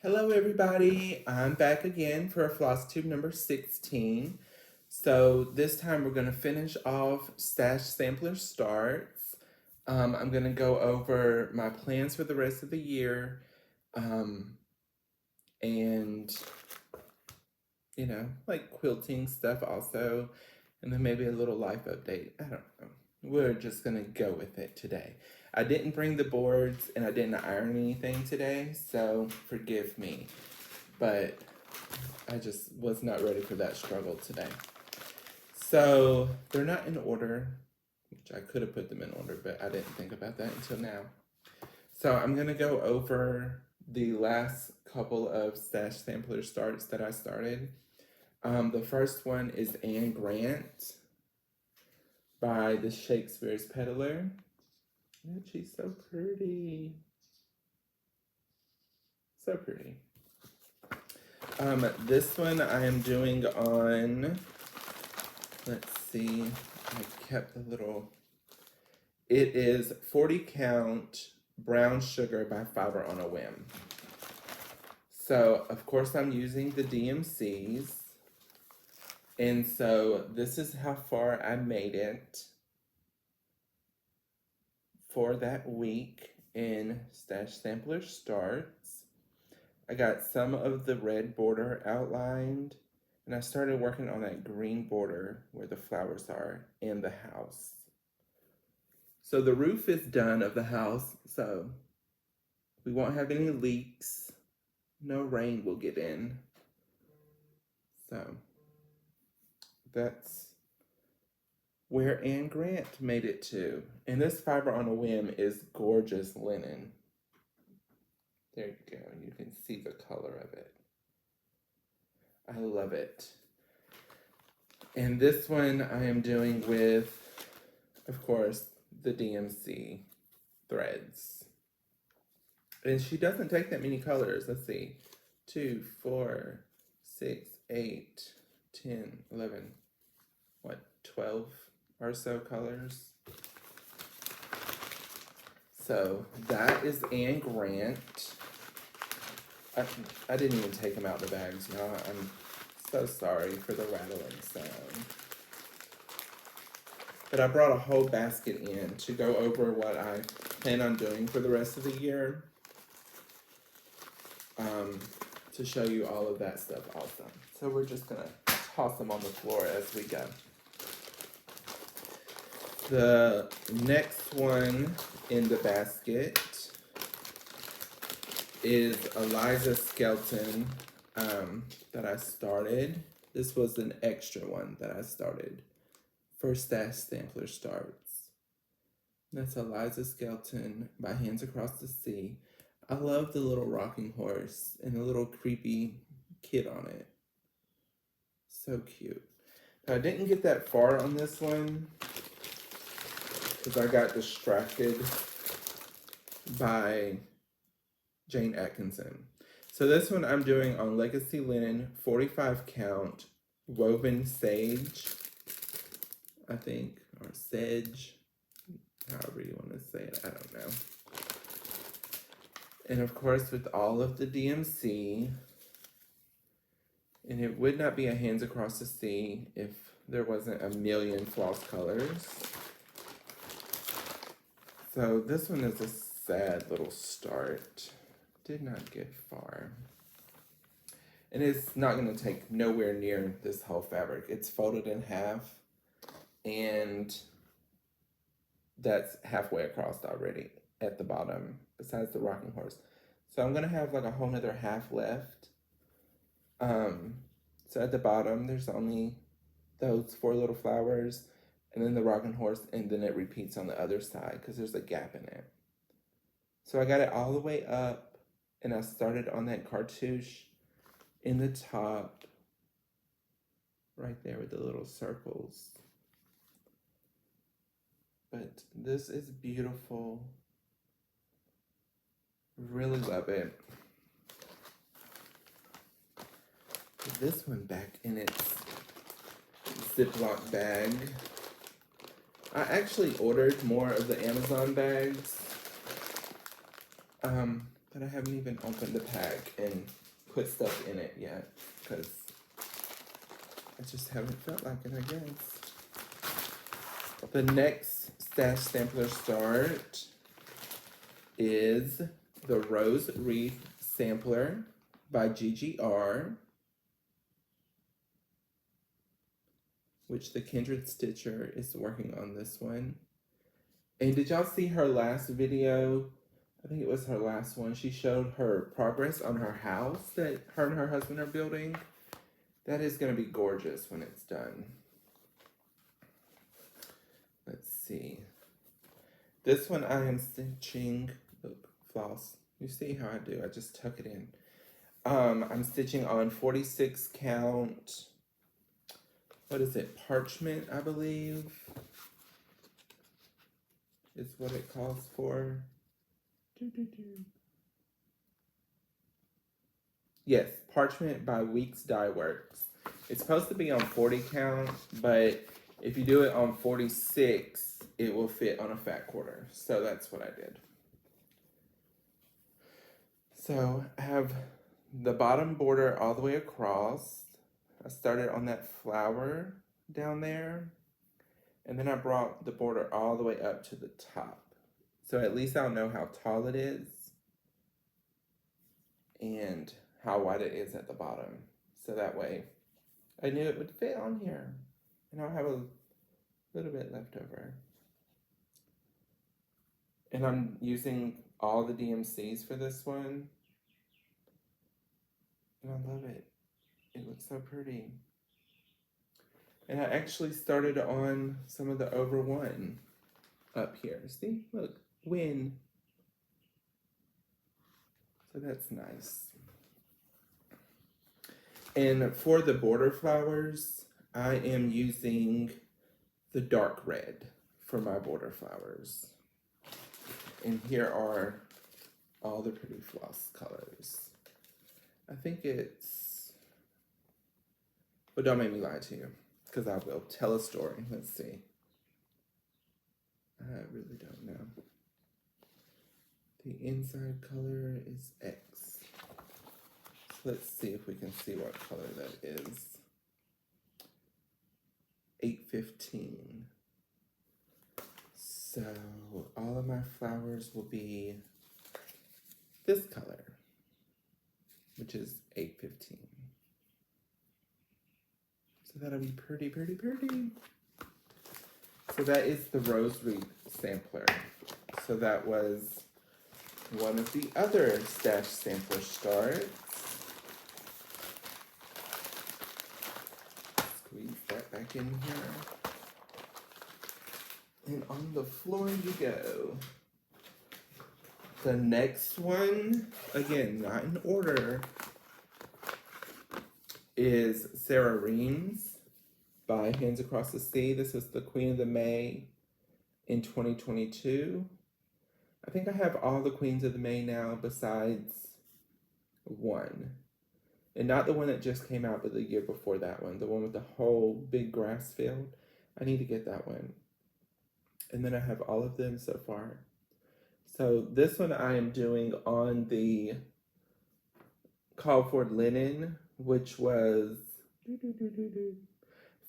Hello everybody, I'm back again for Flosstube number 16. So this time we're going to finish off Stash Sampler Starts. I'm going to go over my plans for the rest of the year and, you know, like quilting stuff also, and then maybe a little life update. I don't know. We're just going to go with it today. I didn't bring the boards and I didn't iron anything today, so forgive me. But I just was not ready for that struggle today. So they're not in order, which I could have put them in order, but I didn't think about that until now. So I'm going to go over the last couple of Stash Sampler Starts that I started. The first one is Anne Grant by the Shakespeare's Peddler. And she's so pretty. So pretty. This one I am doing on, let's see, I kept the little, it is 40 count brown sugar by Fiber on a Whim. So, of course, I'm using the DMCs. And so this is how far I made it for that week in Stash Sampler Starts. I got some of the red border outlined, and I started working on that green border where the flowers are in the house. So the roof is done of the house, so we won't have any leaks. No rain will get in. So that's where Anne Grant made it to. And this Fiber on a Whim is gorgeous linen. There you go, you can see the color of it. I love it. And this one I am doing with, of course, the DMC threads. And she doesn't take that many colors. Let's see, 2, 4, 6, 8, 10, 11, 12 or so colors. So that is Anne Grant. I didn't even take them out of the bags, y'all. I'm so sorry for the rattling sound. But I brought a whole basket in to go over what I plan on doing for the rest of the year. To show you all of that stuff also. So we're just gonna toss them on the floor as we go. The next one in the basket is Eliza Skelton that I started. This was an extra one that I started for Stash Sampler Starts. That's Eliza Skelton by Hands Across the Sea. I love the little rocking horse and the little creepy kid on it. So cute. I didn't get that far on this one because I got distracted by Jane Atkinson. So this one I'm doing on Legacy Linen 45 count woven sage, I think, or sedge, however you want to say it, I don't know. And of course with all of the DMC, and it would not be a Hands Across the Sea if there wasn't a million floss colors. So this one is a sad little start. Did not get far. And it's not going to take nowhere near this whole fabric. It's folded in half, and that's halfway across already at the bottom, besides the rocking horse. So I'm going to have like a whole nother half left. So at the bottom, there's only those 4 little flowers, and then the rocking horse, and then it repeats on the other side because there's a gap in it. So I got it all the way up, and I started on that cartouche in the top, right there with the little circles. But this is beautiful. Really love it. Put this one back in its Ziploc bag. I actually ordered more of the Amazon bags, but I haven't even opened the pack, and put stuff in it yet because I just haven't felt like it, I guess. The next stash sampler start is the Rose Wreath Sampler by GGR, which the Kindred Stitcher is working on this one. And did y'all see her last video? I think it was her last one. She showed her progress on her house that her and her husband are building. That is going to be gorgeous when it's done. Let's see. This one I am stitching, look, floss. You see how I do, I just tuck it in. I'm stitching on 46 count, what is it, parchment, I believe, is what it calls for. Yes, Parchment by Weeks Dye Works. It's supposed to be on 40 count, but if you do it on 46, it will fit on a fat quarter. So that's what I did. So I have the bottom border all the way across. I started on that flower down there, and then I brought the border all the way up to the top. So at least I'll know how tall it is and how wide it is at the bottom. So that way I knew it would fit on here. And I'll have a little bit left over. And I'm using all the DMCs for this one. And I love it. It looks so pretty. And I actually started on some of the over one up here. See, look, win. So that's nice. And for the border flowers, I am using the dark red for my border flowers. And here are all the pretty floss colors. I think it's, well, don't make me lie to you, because I will tell a story. Let's see. I really don't know. The inside color is X. So let's see if we can see what color that is. 815. So all of my flowers will be this color, which is 815. So that'll be pretty, pretty, pretty. So that is the Rose Wreath sampler. So that was one of the other stash sampler starts. Squeeze that back in here. And on the floor you go. The next one, again, not in order, is Sarah Reams by Hands Across the Sea. This is the Queen of the May in 2022. I think I have all the Queens of the May now besides one. And not the one that just came out, but the year before that one. The one with the whole big grass field. I need to get that one. And then I have all of them so far. So this one I am doing on the called for linen, which was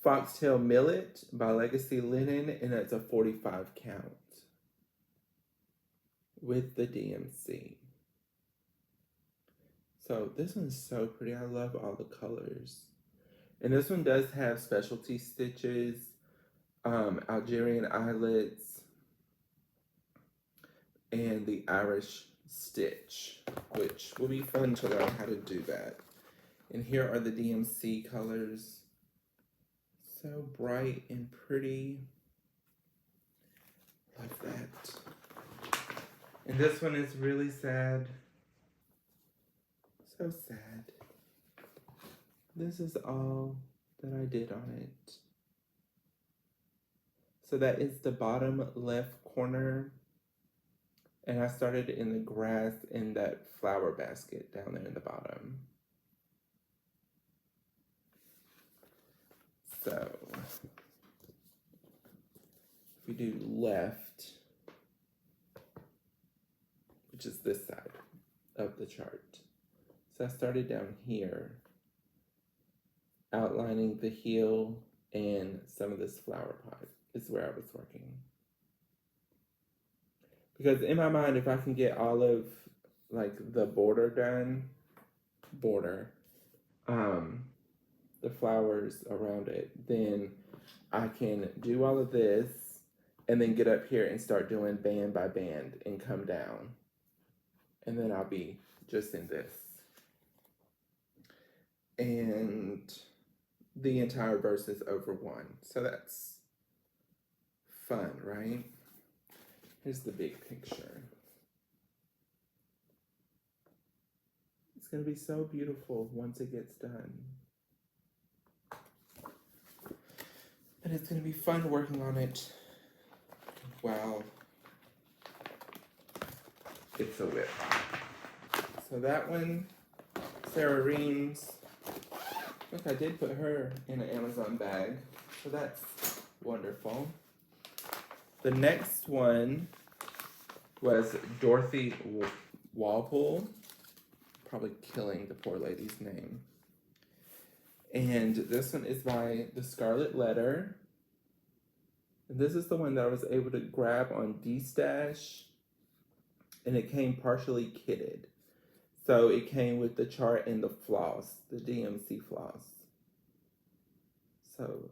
Foxtail Millet by Legacy Linen, and that's a 45 count with the DMC. So this one's so pretty. I love all the colors. And this one does have specialty stitches, Algerian eyelets, and the Irish stitch, which will be fun to learn how to do that. And here are the DMC colors. So bright and pretty. Love that. And this one is really sad. So sad. This is all that I did on it. So that is the bottom left corner. And I started in the grass in that flower basket down there in the bottom. So, if we do left, which is this side of the chart. So I started down here, outlining the heel and some of this flower pot is where I was working. Because in my mind, if I can get all of like the border done, the flowers around it, then I can do all of this and then get up here and start doing band by band and come down. And then I'll be just in this. And the entire verse is over one. So that's fun, right? Here's the big picture. It's going to be so beautiful once it gets done. And it's going to be fun working on it while it's a whip. So that one, Sarah Reams. Look, I did put her in an Amazon bag. So that's wonderful. The next one was Dorothy Walpole. Probably killing the poor lady's name. And this one is by The Scarlet Letter. And this is the one that I was able to grab on D-Stash. And it came partially kitted. So it came with the chart and the floss, the DMC floss. So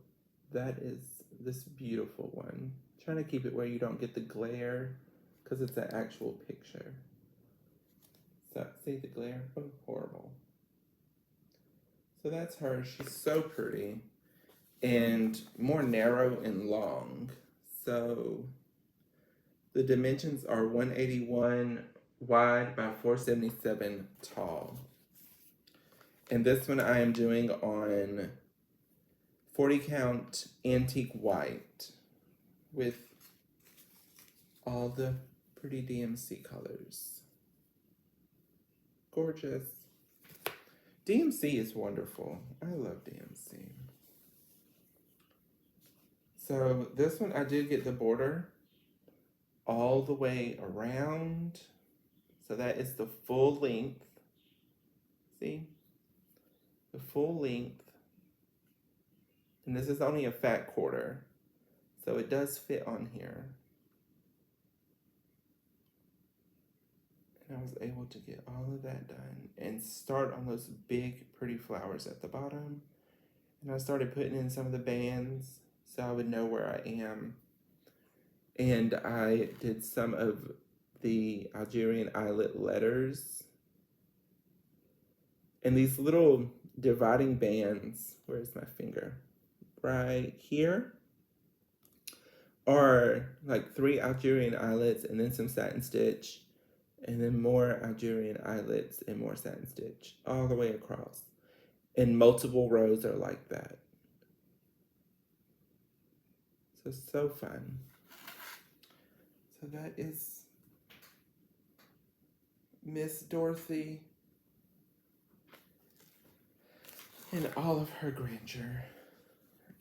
that is this beautiful one. I'm trying to keep it where you don't get the glare because it's an actual picture. So see the glare? Oh, horrible. So that's her. She's so pretty and more narrow and long. So the dimensions are 181 wide by 477 tall. And this one I am doing on 40 count antique white with all the pretty DMC colors. Gorgeous. DMC is wonderful. I love DMC. So this one I did get the border all the way around. So that is the full length. See? The full length. And this is only a fat quarter. So it does fit on here. And I was able to get all of that done and start on those big pretty flowers at the bottom. And I started putting in some of the bands so I would know where I am. And I did some of the Algerian eyelet letters. And these little dividing bands, where's my finger? Right here, are like 3 Algerian eyelets and then some satin stitch. And then more Algerian eyelets and more satin stitch all the way across. And multiple rows are like that. So fun. So that is Miss Dorothy in all of her grandeur.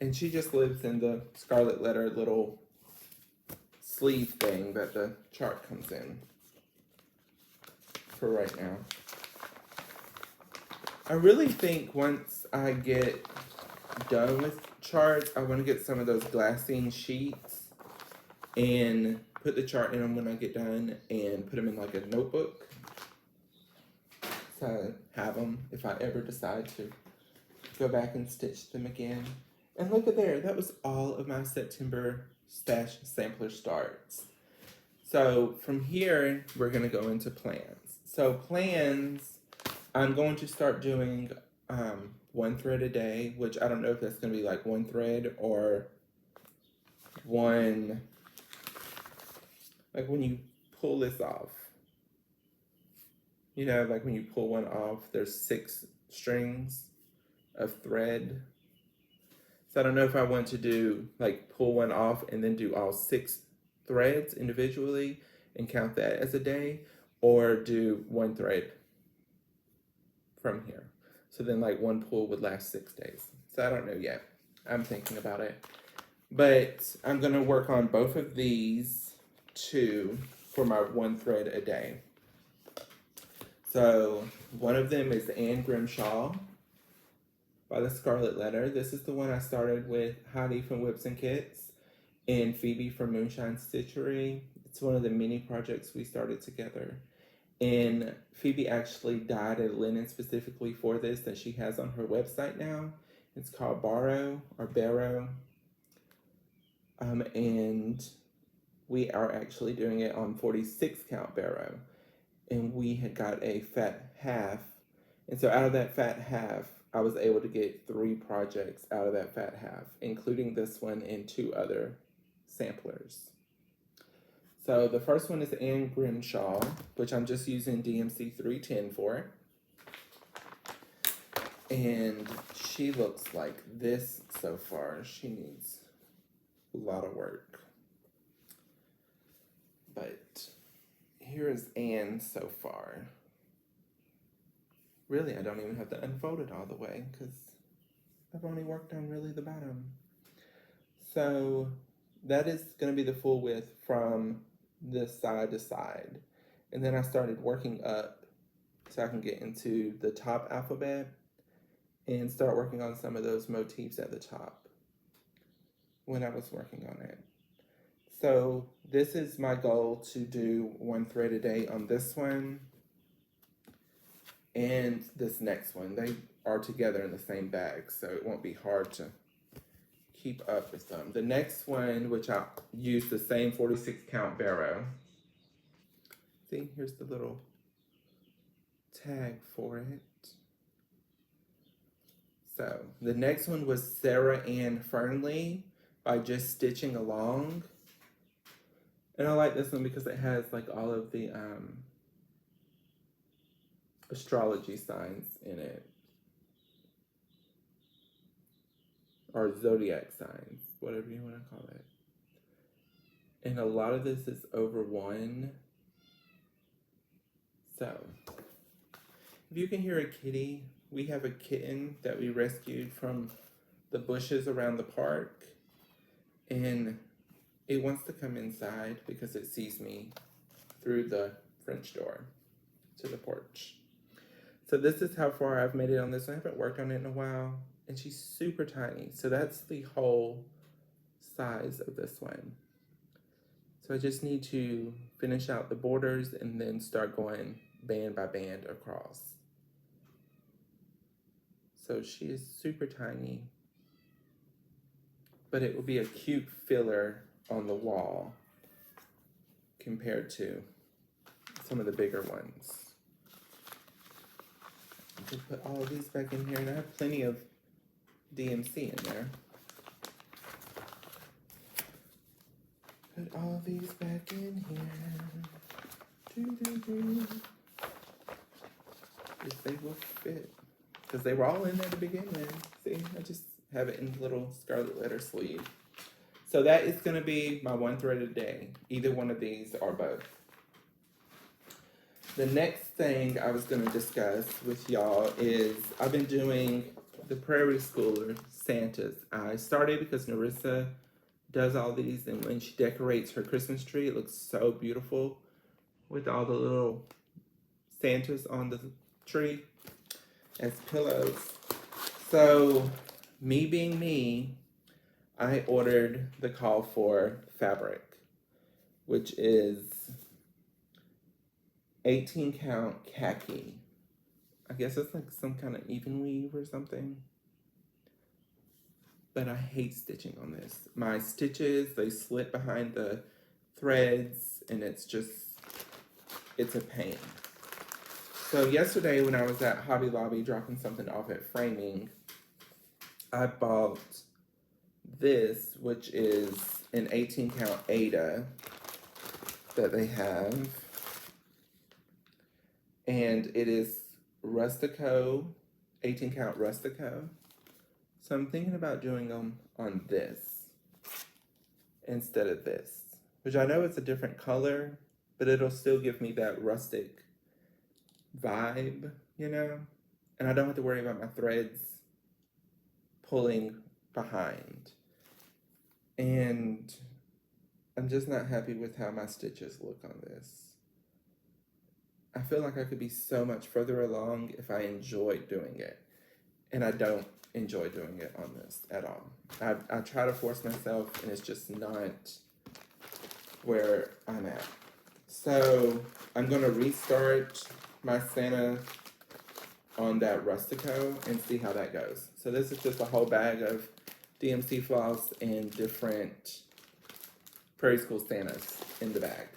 And she just lives in the Scarlet Letter little sleeve thing that the chart comes in for right now. I really think once I get done with charts, I want to get some of those glassine sheets and put the chart in them when I get done and put them in like a notebook. So I have them if I ever decide to go back and stitch them again. And look at there, that was all of my September stash sampler starts. So from here, we're gonna go into plans. So plans, I'm going to start doing 1 thread a day, which I don't know if that's gonna be like 1 thread or one, like when you pull this off. You know, like when you pull one off, there's 6 strings of thread. So I don't know if I want to do like pull one off and then do all 6 threads individually and count that as a day, or do 1 thread from here. So then like 1 pull would last 6 days. So I don't know yet. I'm thinking about it. But I'm gonna work on both of these 2 for my 1 thread a day. So one of them is Anne Grimshaw by the Scarlet Letter. This is the one I started with Heidi from Whips and Kits and Phoebe from Moonshine Stitchery. It's one of the many projects we started together. And Phoebe actually dyed a linen specifically for this that she has on her website now. It's called Barrow or Barrow. And we are actually doing it on 46 count Barrow. And we had got a fat half. And so out of that fat half, I was able to get 3 projects out of that fat half, including this one and 2 other samplers. So the first one is Anne Grimshaw, which I'm just using DMC 310 for. And she looks like this so far. She needs a lot of work. But here is Anne so far. Really, I don't even have to unfold it all the way because I've only worked on really the bottom. So that is going to be the full width from this side to side. And then I started working up so I can get into the top alphabet and start working on some of those motifs at the top when I was working on it. So this is my goal, to do 1 thread a day on this one and this next one. They are together in the same bag, so it won't be hard to keep up with them. The next one, which I use the same 46 count Barrow. See, here's the little tag for it. So the next one was Sarah Ann Fernley by Just Stitching Along. And I like this one because it has like all of the astrology signs in it. Or zodiac signs, whatever you want to call it. And a lot of this is over 1. So, if you can hear a kitty, we have a kitten that we rescued from the bushes around the park. And it wants to come inside because it sees me through the French door to the porch. So this is how far I've made it on this. I haven't worked on it in a while. And she's super tiny. So that's the whole size of this one. So I just need to finish out the borders and then start going band by band across. So she is super tiny. But it will be a cute filler on the wall compared to some of the bigger ones. I can put all of these back in here, and I have plenty of DMC in there. Put all these back in here. If they will fit. Because they were all in there to begin with. See, I just have it in the little Scarlet Letter sleeve. So that is going to be my 1 thread a day. Either one of these or both. The next thing I was going to discuss with y'all is I've been doing the Prairie Schooler Santas. I started because Narissa does all these, and when she decorates her Christmas tree, it looks so beautiful with all the little Santas on the tree as pillows. So, me being me, I ordered the call for fabric, which is 18 count khaki. I guess it's like some kind of even weave or something. But I hate stitching on this. My stitches, they slip behind the threads, and it's a pain. So yesterday when I was at Hobby Lobby dropping something off at Framing, I bought this, which is an 18 count Ada that they have. And it is Rustico, 18 count Rustico. So I'm thinking about doing them on this instead of this, which I know it's a different color, but it'll still give me that rustic vibe, you know? And I don't have to worry about my threads pulling behind. And I'm just not happy with how my stitches look on this. I feel like I could be so much further along if I enjoyed doing it. And I don't enjoy doing it on this at all. I try to force myself, and it's just not where I'm at. So I'm gonna restart my Santa on that Rustico and see how that goes. So this is just a whole bag of DMC floss and different Prairie School Santas in the bag.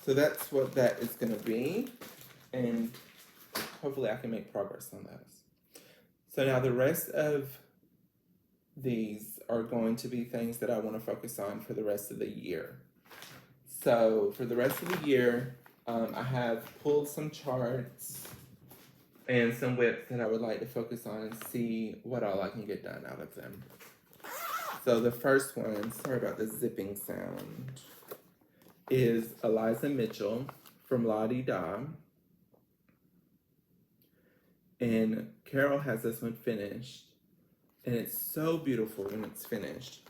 So that's what that is gonna be, and hopefully I can make progress on those. So now the rest of these are going to be things that I want to focus on for the rest of the year. So for the rest of the year, I have pulled some charts and some whips that I would like to focus on and see what all I can get done out of them. So the first one, sorry about the zipping sound, is Eliza Mitchell from La Di Da. And Carol has this one finished, and it's so beautiful when it's finished.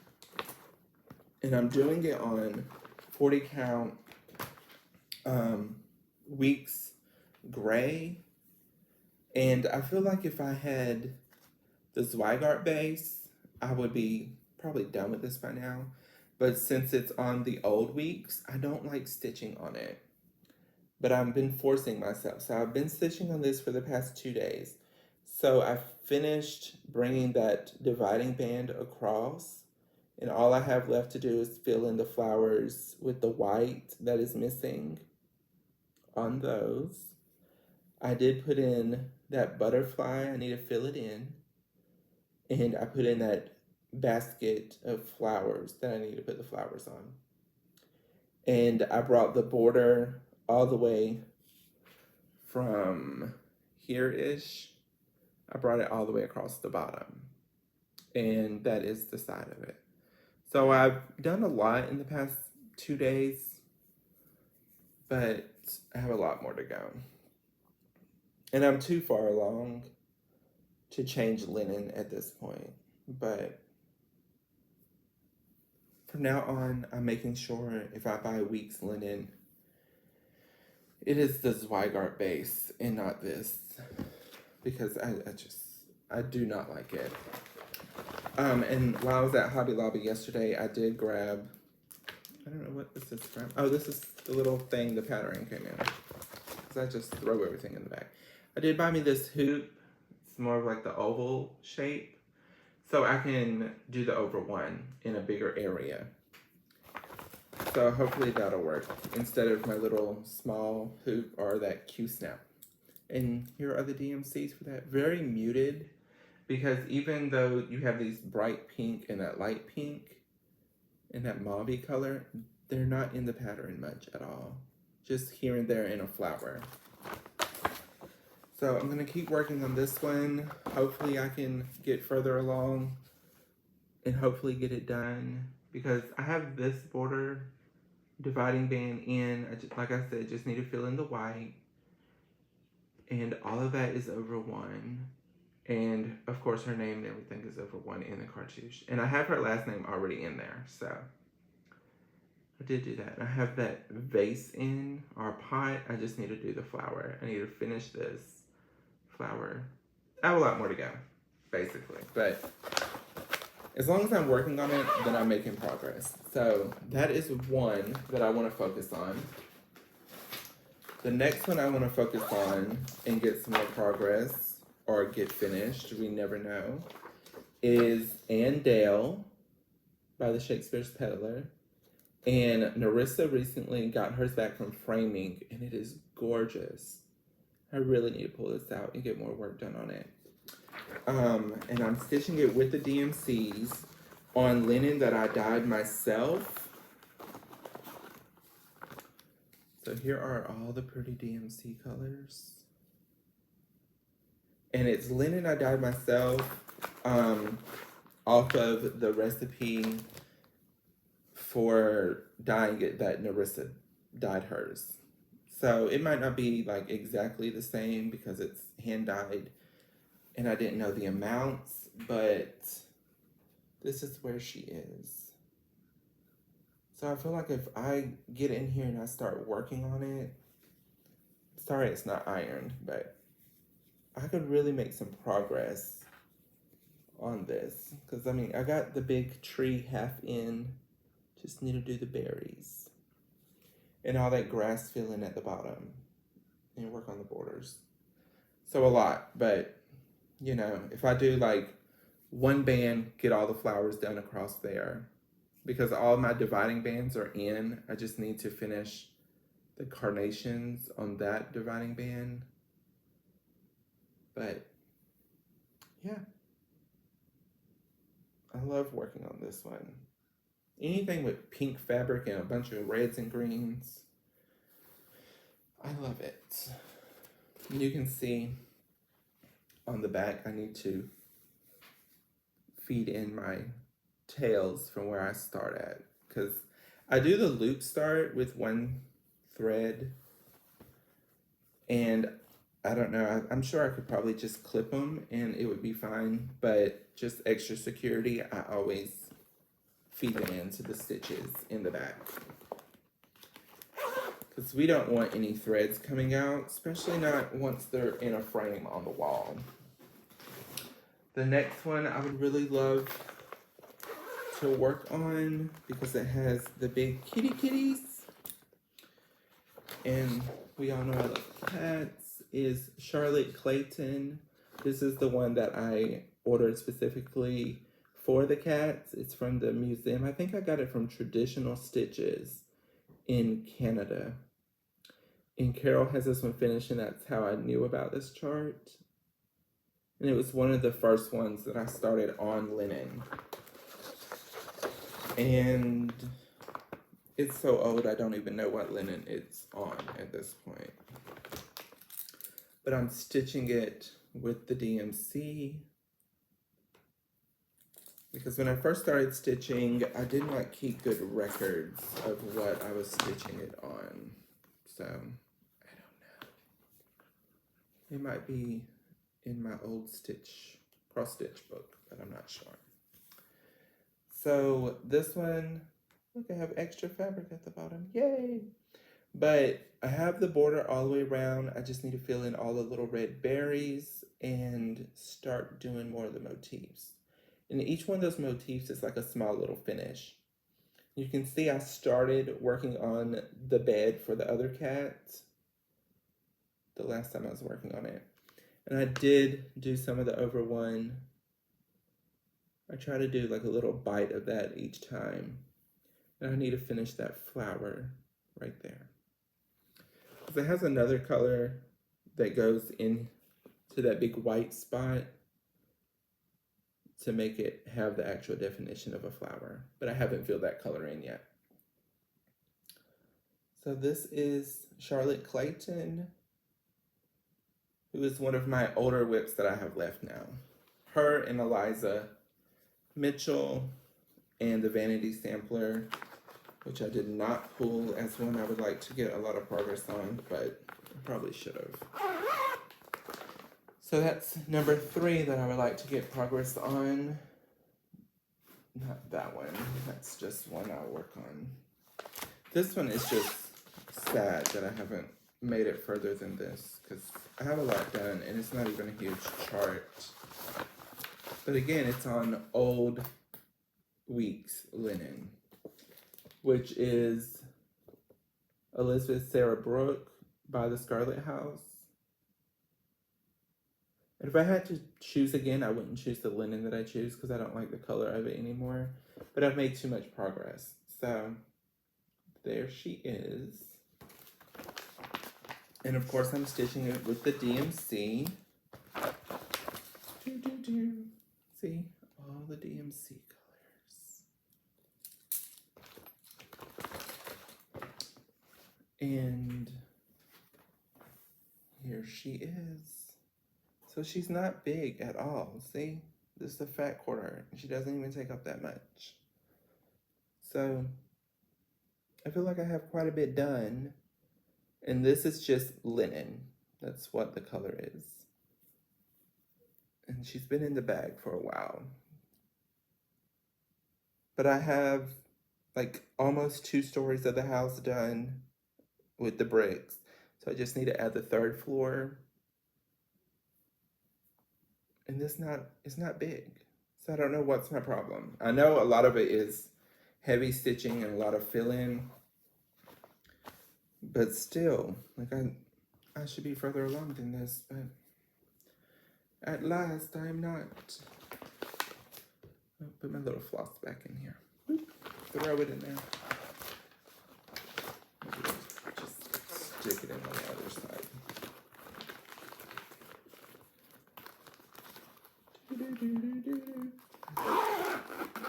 And I'm doing it on 40 count weeks gray. And I feel like if I had the Zweigart base, I would be probably done with this by now. But since it's on the old weeks, I don't like stitching on it. But I've been forcing myself. So I've been stitching on this for the past 2 days. So I finished bringing that dividing band across, and all I have left to do is fill in the flowers with the white that is missing on those. I did put in that butterfly. I need to fill it in. And I put in that basket of flowers that I need to put the flowers on. And I brought the border all the way from here-ish. I brought it all the way across the bottom. And that is the side of it. So I've done a lot in the past 2 days, but I have a lot more to go. And I'm too far along to change linen at this point. But from now on, I'm making sure if I buy week's linen, it is the Zweigart base and not this, because I do not like it. And while I was at Hobby Lobby yesterday, I did grab, I don't know what this is from. Oh, this is the little thing the patterning came in. Because I just throw everything in the bag. I did buy me this hoop. It's more of like the oval shape. So I can do the over one in a bigger area. So hopefully that'll work instead of my little small hoop or that Q-snap. And here are the DMCs for that. Very muted, because even though you have these bright pink and that light pink and that mauve color, they're not in the pattern much at all. Just here and there in a flower. So I'm gonna keep working on this one. Hopefully I can get further along and hopefully get it done, because I have this border dividing band in. Like I said, just need to fill in the white. And all of that is over one. And of course her name and everything is over one in the cartouche. And I have her last name already in there, so I did do that. I have that vase in, our pot. I just need to do the flower. I need to finish this flower. I have a lot more to go, basically. But as long as I'm working on it, then I'm making progress. So that is one that I want to focus on. The next one I want to focus on and get some more progress, or get finished, we never know, is Ann Dale by the Shakespeare's Peddler. And Narissa recently got hers back from framing, and it is gorgeous. I really need to pull this out and get more work done on it. And I'm stitching it with the DMCs on linen that I dyed myself. So here are all the pretty DMC colors. And it's linen I dyed myself off of the recipe for dyeing it that Narissa dyed hers. So it might not be like exactly the same because it's hand dyed and I didn't know the amounts, but this is where she is. So I feel like if I get in here and I start working on it, sorry it's not ironed, but I could really make some progress on this. Because, I mean, I got the big tree half in. Just need to do the berries. And all that grass filling at the bottom. And work on the borders. So a lot, but, you know, if I do like one band, get all the flowers done across there. Because all my dividing bands are in. I just need to finish the carnations on that dividing band. But, yeah. I love working on this one. Anything with pink fabric and a bunch of reds and greens. I love it. You can see on the back I need to feed in my tails from where I start at. Because I do the loop start with one thread. And I don't know, I'm sure I could probably just clip them and it would be fine. But just extra security, I always feed them into the stitches in the back. Because we don't want any threads coming out, especially not once they're in a frame on the wall. The next one I would really love to work on because it has the big kitties. And we all know I love cats, is Charlotte Clayton. This is the one that I ordered specifically for the cats. It's from the museum. I think I got it from Traditional Stitches in Canada. And Carol has this one finished, and that's how I knew about this chart. And it was one of the first ones that I started on linen. And it's so old, I don't even know what linen it's on at this point. But I'm stitching it with the DMC. Because when I first started stitching, I did not keep good records of what I was stitching it on. So, I don't know. It might be in my old cross stitch book, but I'm not sure. So this one, look, I have extra fabric at the bottom, yay! But I have the border all the way around. I just need to fill in all the little red berries and start doing more of the motifs. And each one of those motifs is like a small little finish. You can see I started working on the bed for the other cat the last time I was working on it. And I did do some of the over one. I try to do like a little bite of that each time. And I need to finish that flower right there. Because it has another color that goes into that big white spot to make it have the actual definition of a flower. But I haven't filled that color in yet. So this is Charlotte Clayton, who is one of my older whips that I have left now. Her and Eliza Mitchell and the Vanity Sampler, which I did not pull as one I would like to get a lot of progress on, but I probably should have. So that's number 3 that I would like to get progress on. Not that one, that's just one I'll work on. This one is just sad that I haven't made it further than this, because I have a lot done and it's not even a huge chart. But again, it's on Old Weeks linen, which is Elizabeth Sarah Brooke by the Scarlet House. And if I had to choose again, I wouldn't choose the linen that I choose because I don't like the color of it anymore. But I've made too much progress. So there she is. And of course I'm stitching it with the DMC. See, all the DMC colors. And here she is. So she's not big at all, see? This is the fat quarter. She doesn't even take up that much. So I feel like I have quite a bit done. And this is just linen. That's what the color is. And she's been in the bag for a while. But I have like almost 2 stories of the house done with the bricks. So I just need to add the third floor. And it's not big. So I don't know what's my problem. I know a lot of it is heavy stitching and a lot of fill-in. But still, like I should be further along than this, but at last I'm not. I'll put my little floss back in here. Boop. Throw it in there. Just stick it in on the other side.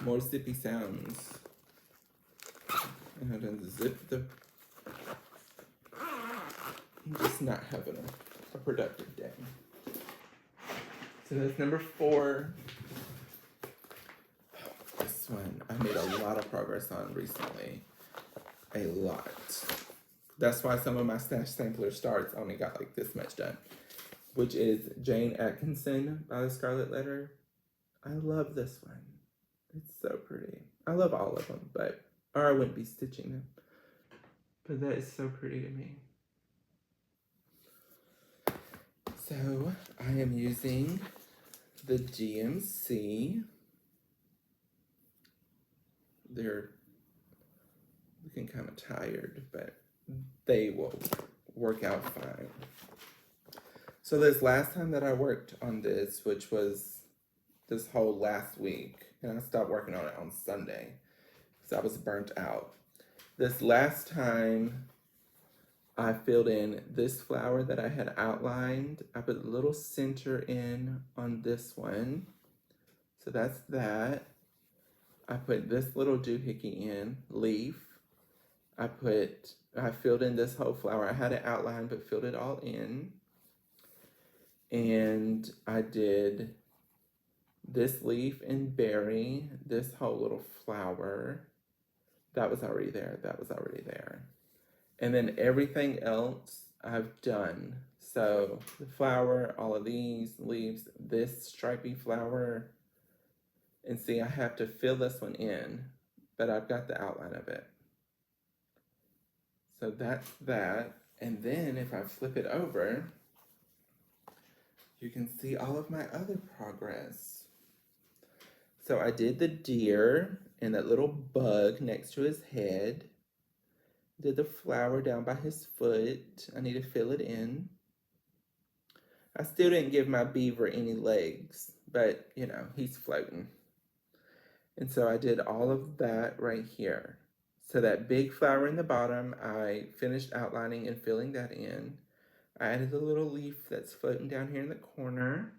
More zippy sounds. And I done zip the. I'm just not having a productive day. So that's number 4. This one I made a lot of progress on recently. A lot. That's why some of my stash sampler starts only got like this much done. Which is Jane Atkinson by the Scarlet Letter. I love this one. It's so pretty. I love all of them, or I wouldn't be stitching them. But that is so pretty to me. So I am using the GMC. They're looking kind of tired, but they will work out fine. So this last time that I worked on this, which was this whole last week, and I stopped working on it on Sunday because I was burnt out. This last time I filled in this flower that I had outlined. I put a little center in on this one. So that's that. I put this little doohickey in, leaf. I filled in this whole flower. I had it outlined, but filled it all in. And I did this leaf and berry, this whole little flower. That was already there. That was already there. And then everything else I've done. So the flower, all of these leaves, this stripy flower. And see, I have to fill this one in, but I've got the outline of it. So that's that. And then if I flip it over, you can see all of my other progress. So I did the deer and that little bug next to his head. Did the flower down by his foot. I need to fill it in. I still didn't give my beaver any legs, but you know, he's floating. And so I did all of that right here. So that big flower in the bottom, I finished outlining and filling that in. I added the little leaf that's floating down here in the corner.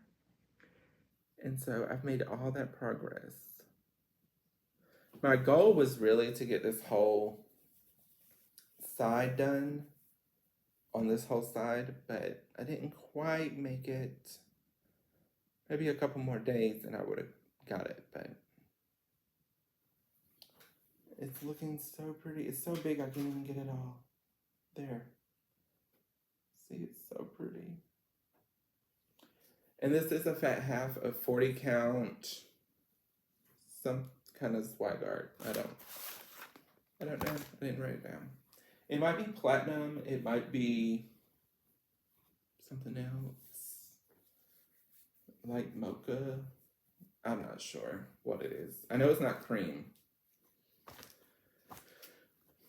And so I've made all that progress. My goal was really to get this whole side done on this whole side, but I didn't quite make it. Maybe a couple more days and I would have got it, but it's looking so pretty. It's so big I can't even get it all. There. See, it's so pretty. And this is a fat half of 40 count, some kind of Zweigart. I don't know. I didn't write it down. It might be platinum. It might be something else, like mocha. I'm not sure what it is. I know it's not cream,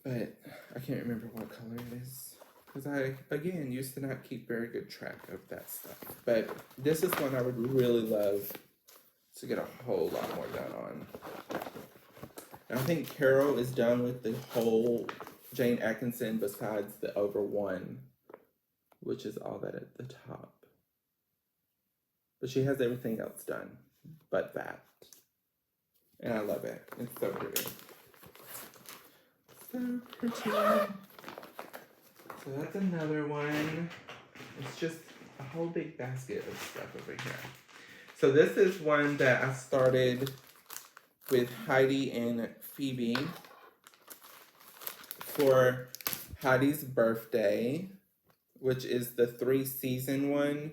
but I can't remember what color it is. Because I, again, used to not keep very good track of that stuff. But this is one I would really love to get a whole lot more done on. And I think Carol is done with the whole Jane Atkinson besides the over one, which is all that at the top. But she has everything else done but that. And I love it. It's so pretty. So pretty. So that's another one. It's just a whole big basket of stuff over here. So this is one that I started with Heidi and Phoebe for Heidi's birthday, which is the 3-season one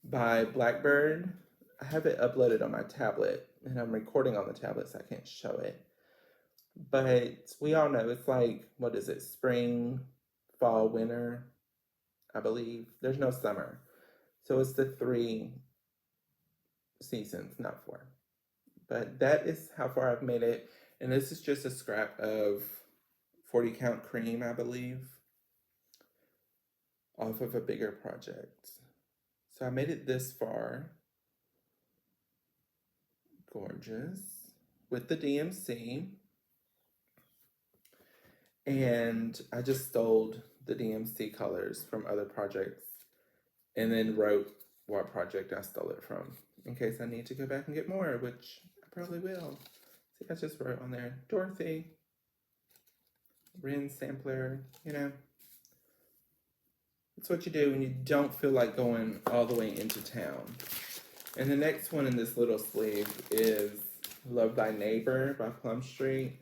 by Blackbird. I have it uploaded on my tablet, and I'm recording on the tablet, so I can't show it. But we all know it's like, what is it, spring, fall, winter. I believe. There's no summer. So it's the 3 seasons, not 4. But that is how far I've made it. And this is just a scrap of 40 count cream, I believe, off of a bigger project. So I made it this far. Gorgeous. With the DMC. And I just stole the DMC colors from other projects and then wrote what project I stole it from in case I need to go back and get more, which I probably will. See, I just wrote on there, Dorothy, Rin sampler, you know. It's what you do when you don't feel like going all the way into town. And the next one in this little sleeve is Love Thy Neighbor by Plum Street,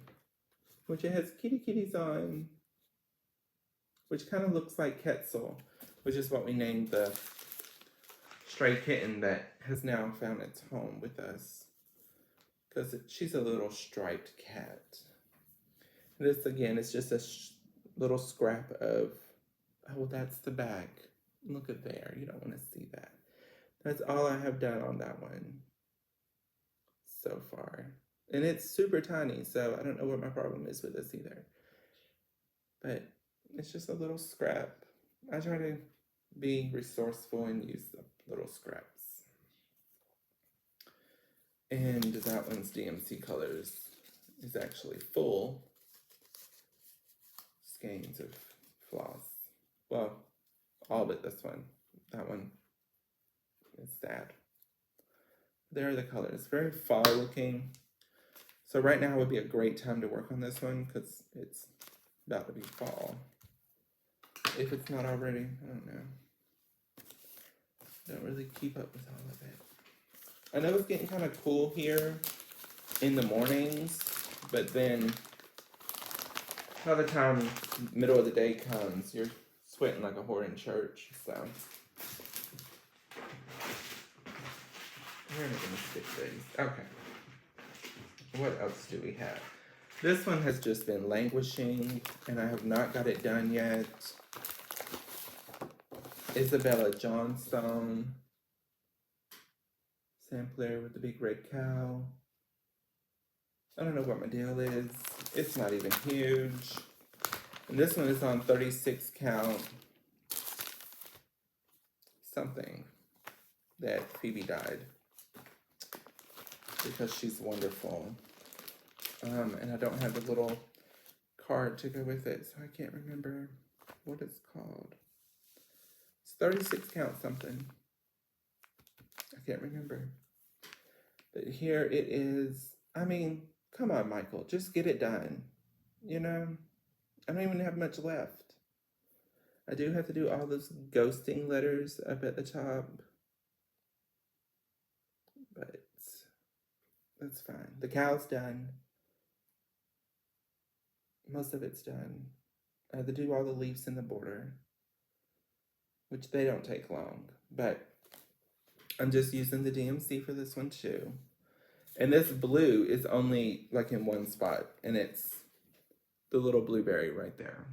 which it has kitty kitties on, which kind of looks like Quetzal, which is what we named the stray kitten that has now found its home with us, because she's a little striped cat. This again is just a little scrap of, oh, that's the back. Look at there, you don't want to see that. That's all I have done on that one so far. And it's super tiny, so I don't know what my problem is with this either. But it's just a little scrap. I try to be resourceful and use the little scraps. And that one's DMC Colors is actually full skeins of floss. Well, all but this one. That one is sad. There are the colors. Very fall looking. So right now would be a great time to work on this one because it's about to be fall. If it's not already, I don't know. Don't really keep up with all of it. I know it's getting kind of cool here in the mornings, but then by the time middle of the day comes, you're sweating like a whore in church, so. Where am I going to stick these? Okay. What else do we have? This one has just been languishing, and I have not got it done yet. Isabella Johnstone. Sampler with the big red cow. I don't know what my deal is. It's not even huge. And this one is on 36 count something that Phoebe died because she's wonderful. And I don't have the little card to go with it, so I can't remember what it's called. It's 36 count something. I can't remember. But here it is. I mean, come on, Michael, just get it done. You know, I don't even have much left. I do have to do all those ghosting letters up at the top. But that's fine. The cow's done. Most of it's done. I have to do all the leaves in the border, which they don't take long. But I'm just using the DMC for this one too. And this blue is only like in one spot, and it's the little blueberry right there,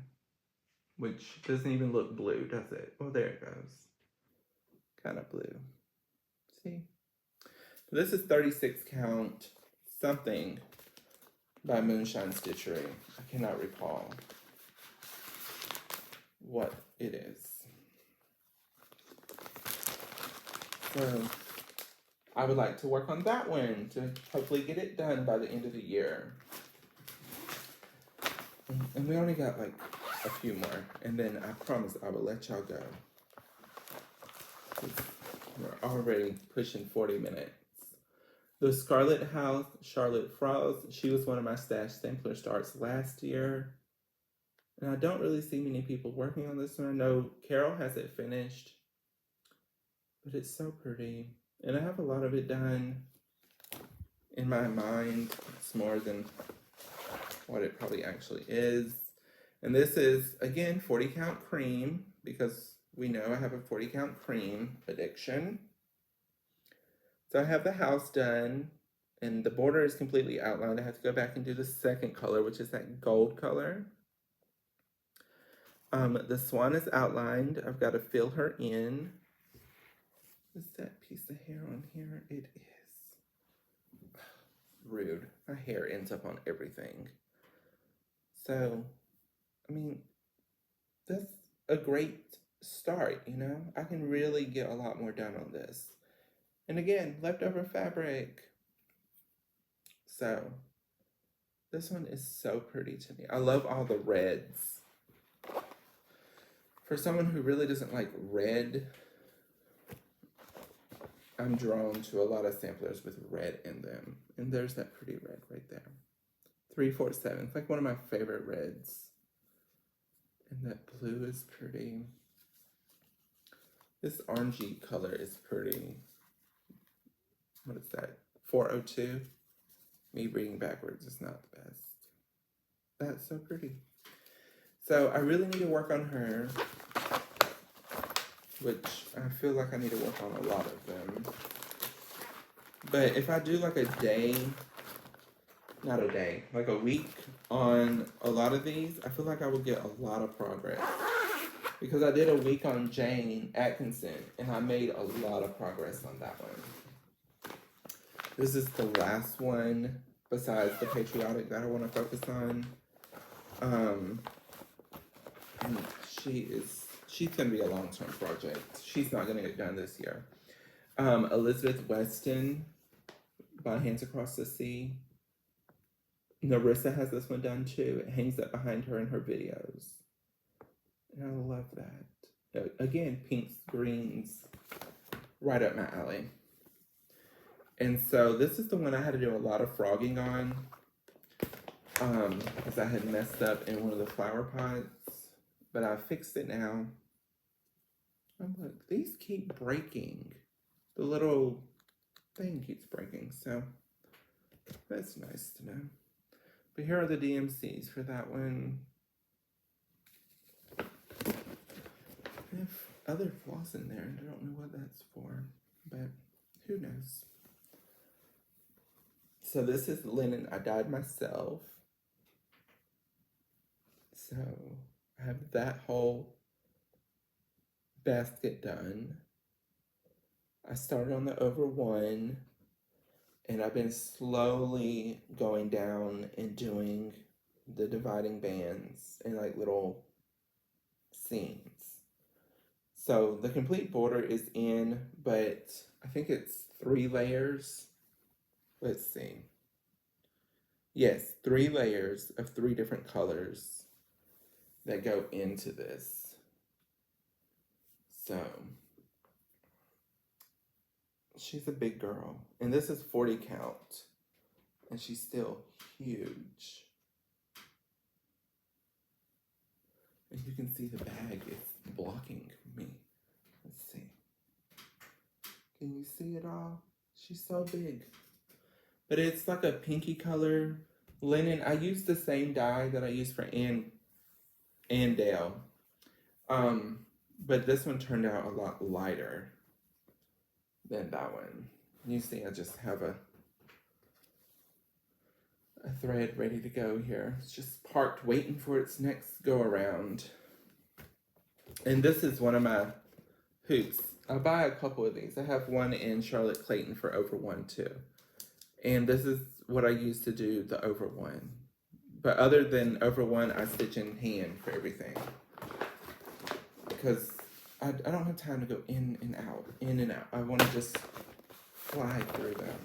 which doesn't even look blue, does it? Oh, there it goes. Kind of blue. See? This is 36 count something by Moonshine Stitchery. I cannot recall what it is. So I would like to work on that one to hopefully get it done by the end of the year. And we only got like a few more, and then I promise I will let y'all go. We're already pushing 40 minutes. The Scarlet House, Charlotte Frost, she was one of my stash sampler starts last year. And I don't really see many people working on this one. I know Carol has it finished, but it's so pretty. And I have a lot of it done in my mind. It's more than what it probably actually is. And this is, again, 40 count cream, because we know I have a 40 count cream addiction. So I have the house done, and the border is completely outlined. I have to go back and do the second color, which is that gold color. The swan is outlined. I've got to fill her in. Is that piece of hair on here? It is. Rude. My hair ends up on everything. So, I mean, that's a great start, you know? I can really get a lot more done on this. And again, leftover fabric. So, this one is so pretty to me. I love all the reds. For someone who really doesn't like red, I'm drawn to a lot of samplers with red in them. And there's that pretty red right there. 347. It's like one of my favorite reds. And that blue is pretty. This orangey color is pretty. What is that? 402? Me reading backwards is not the best. That's so pretty. So I really need to work on her, which I feel like I need to work on a lot of them. But if I do like a day, not a day, like a week on a lot of these, I feel like I will get a lot of progress. Because I did a week on Jane Atkinson, and I made a lot of progress on that one. This is the last one, besides the Patriotic, that I want to focus on. And she's going to be a long-term project. She's not going to get done this year. Elizabeth Weston, by Hands Across the Sea. Narissa has this one done too. It hangs up behind her in her videos. And I love that. Again, pinks, greens, right up my alley. And so this is the one I had to do a lot of frogging on. Because I had messed up in one of the flower pots. But I fixed it now. I'm like, these keep breaking. The little thing keeps breaking. So that's nice to know. But here are the DMCs for that one. I have other floss in there, and I don't know what that's for, but who knows. So this is linen I dyed myself. So I have that whole basket done. I started on the over one, and I've been slowly going down and doing the dividing bands and like little seams. So the complete border is in, but I think it's 3 layers. Let's see. Yes, 3 layers of 3 different colors that go into this. So she's a big girl, and this is 40 count, and she's still huge. And you can see the bag is blocking me. Let's see. Can you see it all? She's so big. But it's like a pinky color linen. I used the same dye that I used for Ann Dale. But this one turned out a lot lighter than that one. You see, I just have a thread ready to go here. It's just parked waiting for its next go around. And this is one of my hoops. I buy a couple of these. I have one in Charlotte Clayton for over one too. And this is what I use to do the over one. But other than over one, I stitch in hand for everything. Because I don't have time to go in and out, in and out. I want to just fly through them.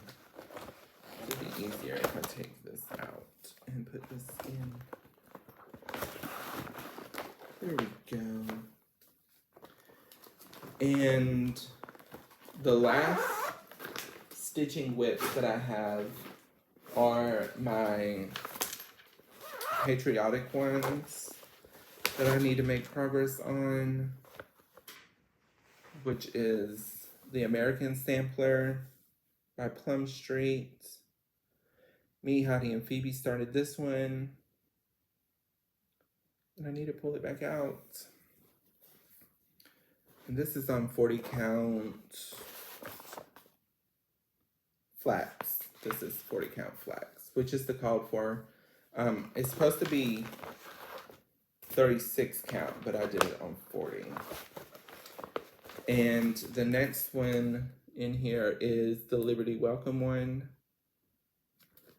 It'd be easier if I take this out and put this in. There we go. And the last stitching whips that I have are my Patriotic ones that I need to make progress on, which is the American Sampler by Plum Street. Me, Heidi, and Phoebe started this one, and I need to pull it back out. And this is on 40 count flax. This is 40 count flax, which is the called for. It's supposed to be 36 count, but I did it on 40. And the next one in here is the Liberty Welcome one,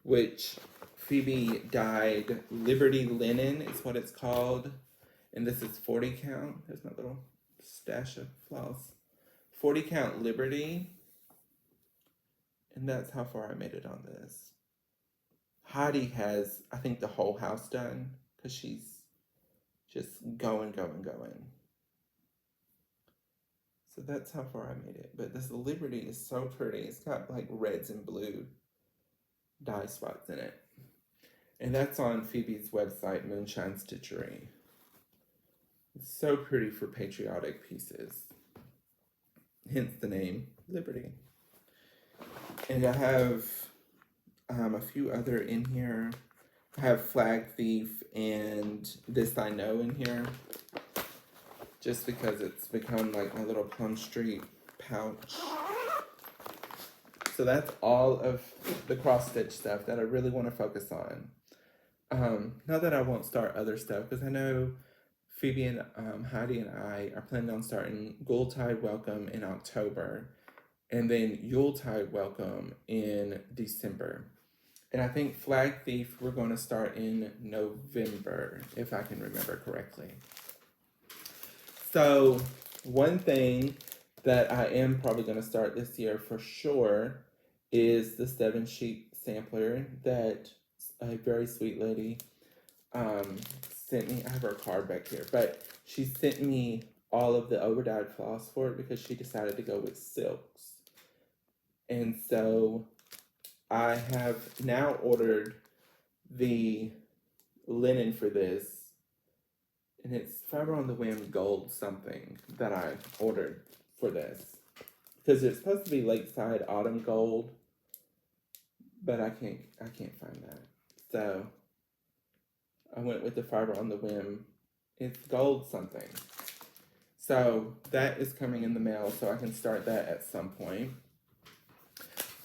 which Phoebe dyed Liberty Linen is what it's called. And this is 40 count. There's my little stash of floss. 40 count Liberty. And that's how far I made it on this. Heidi has, I think, the whole house done because she's just going. So that's how far I made it. But this Liberty is so pretty. It's got like reds and blue dye spots in it. And that's on Phoebe's website, Moonshine Stitchery. It's so pretty for patriotic pieces. Hence the name, Liberty. And I have a few other in here. I have Flag Thief and This I Know in here. Just because it's become like my little Plum Street pouch. So that's all of the cross stitch stuff that I really want to focus on. Not that I won't start other stuff, because I know Phoebe and Heidi and I are planning on starting Yuletide Welcome in October, and then Yuletide Welcome in December. And I think Flag Thief we're going to start in November, if I can remember correctly. So one thing that I am probably going to start this year for sure is the 7-sheet sampler that a very sweet lady sent me. I have her card back here, but she sent me all of the overdyed floss for it because she decided to go with silks. And so I have now ordered the linen for this, and it's Fiber on the Whim Gold something that I ordered for this, because it's supposed to be Lakeside Autumn Gold, but I can't find that. So I went with the Fiber on the Whim. It's gold something. So that is coming in the mail, so I can start that at some point.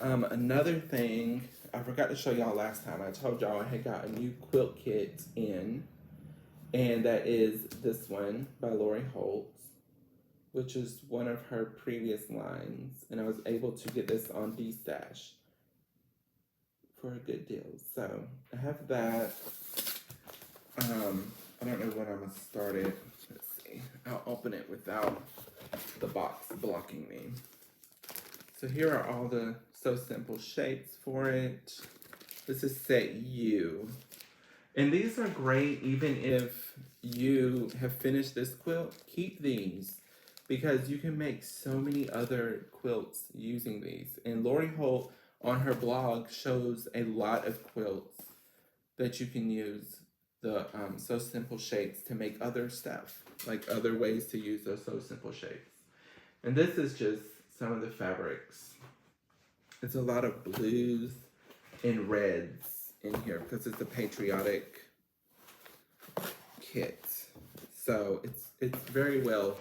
Another thing, I forgot to show y'all last time. I told y'all I had got a new quilt kit in, and that is this one by Lori Holtz, which is one of her previous lines, and I was able to get this on D-Stash for a good deal. So I have that. I don't know when I'm gonna start it. Let's see. I'll open it without the box blocking me. So here are all the So Simple shapes for it. This is set U. And these are great even if you have finished this quilt. Keep these because you can make so many other quilts using these. And Lori Holt on her blog shows a lot of quilts that you can use the So Simple shapes to make other stuff, like other ways to use those So Simple shapes. And this is just some of the fabrics. It's a lot of blues and reds in here because it's a patriotic kit. So it's very well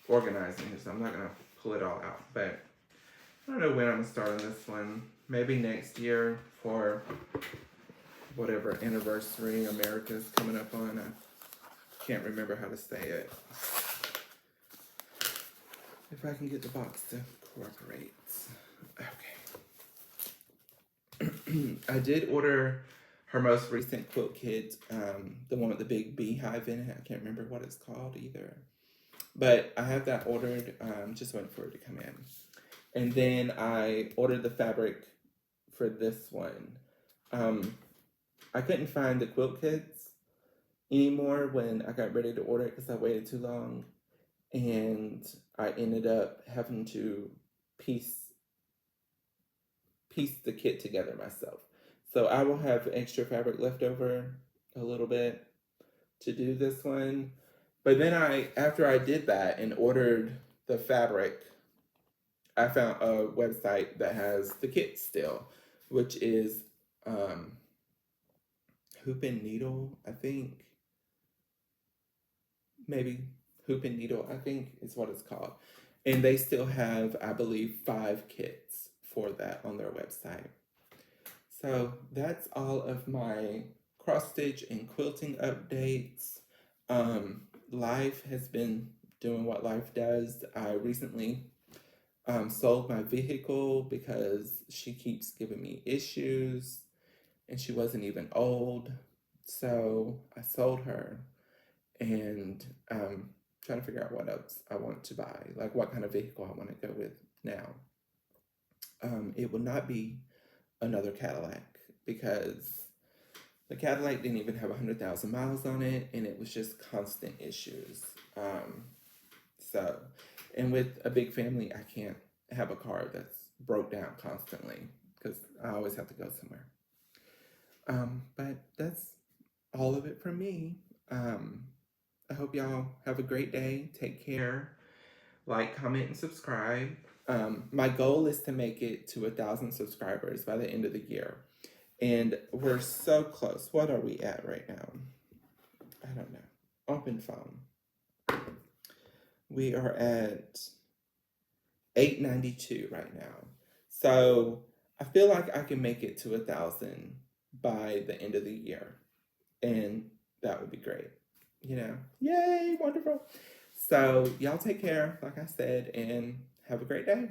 organized in here, so I'm not gonna pull it all out, but I don't know when I'm gonna start on this one. Maybe next year for whatever anniversary America's coming up on. I can't remember how to say it. If I can get the box to cooperate. Okay. I did order her most recent quilt kit, the one with the big beehive in it. I can't remember what it's called either. But I have that ordered, just waiting for it to come in. And then I ordered the fabric for this one. I couldn't find the quilt kits anymore when I got ready to order it because I waited too long. And I ended up having to piece the kit together myself. So I will have extra fabric left over a little bit to do this one. But then after I did that and ordered the fabric, I found a website that has the kit still, which is Hoop and Needle, I think. Maybe Hoop and Needle, I think is what it's called. And they still have, I believe, 5 kits for that on their website. So that's all of my cross stitch and quilting updates. Life has been doing what life does. I recently sold my vehicle because she keeps giving me issues and she wasn't even old. So I sold her and trying to figure out what else I want to buy, like what kind of vehicle I want to go with now. It will not be another Cadillac because the Cadillac didn't even have 100,000 miles on it and it was just constant issues. So, and with a big family, I can't have a car that's broke down constantly because I always have to go somewhere. But that's all of it from me. I hope y'all have a great day. Take care. Like, comment, and subscribe. My goal is to make it to 1,000 subscribers by the end of the year. And we're so close. What are we at right now? I don't know. Open phone. We are at 892 right now. So I feel like I can make it to 1,000 by the end of the year. And that would be great. You know, yay, wonderful. So y'all take care, like I said, and have a great day.